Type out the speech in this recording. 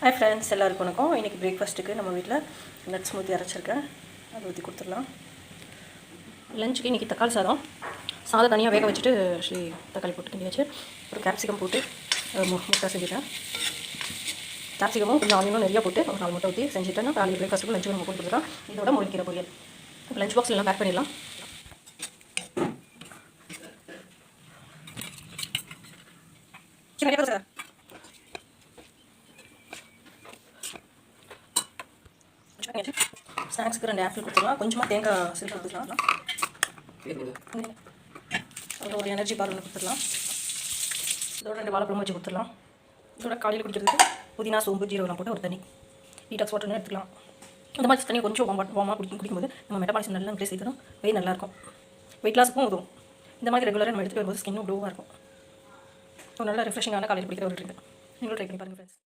Hi friends, எல்லாருக்கும் வணக்கம். இன்றைக்கி பிரேக்ஃபாஸ்ட்டுக்கு நம்ம வீட்டில் நட் ஸ்மூத்தி அரைச்சிருக்கேன், அதை ஊற்றி கொடுத்துடலாம். லஞ்சுக்கு இன்றைக்கி தக்காளி சாதம் தனியாக வேக வச்சுட்டு தக்காளி போட்டு கிண்டி வச்சு ஒரு கேப்சிகம் போட்டு முட்டை செஞ்சுட்டேன். கேப்சிகமும் கொஞ்சம் ஆனியனும் நிறையா போட்டு ஒரு 4 முட்டை ஊற்றி செஞ்சுட்டேன். காலையில் பிரேக்ஃபாஸ்ட்டுக்கு லஞ்சுக்கு நம்ம போட்டு கொடுத்துக்கலாம். இதோட முருங்கீரை பொரியல். லஞ்ச் பாக்ஸில் எல்லாம் பேக் பண்ணிடலாம். சார் ஸ்நாக்ஸுக்கு 2 ஆப்பிள் கொடுத்துக்கலாம். கொஞ்சமாக தேங்காய் சிறுத்தை கொடுத்துக்கலாம். அப்புறம் ஒரு எனர்ஜி பார் ஒன்று கொடுத்துடலாம். இதோட 2 வாழைப்பழம் வச்சு கொடுத்துடலாம். இதோட காலையில் குடிக்கிறதுக்கு புதினா, சோம்பு, ஜீரகம் போட்டு ஒரு தண்ணி டீடாக்ஸ் வாட்டர்னு எடுத்துக்கலாம். இந்த மாதிரி தண்ணி கொஞ்சம் வார்மாக குடிக்கும்போது நம்ம மெட்டபாலிசம் நல்லா இன்க்ரீஸ் செய்யணும். வெயிட் நல்லாயிருக்கும். வெயிட் லாஸுக்கும் உதவும். இந்த மாதிரி ரெகுலராக நம்ம எடுத்துகிட்டு வரும்போது ஸ்கின்னும் க்ளோவாக இருக்கும். ஒரு நல்ல ரிஃப்ரெஷிங்கான காலையில் குடிக்கிற ஒரு ட்ரிங்க். நீங்களும் ட்ரை பண்ணி பாருங்கள் ஃப்ரெண்ட்ஸ்.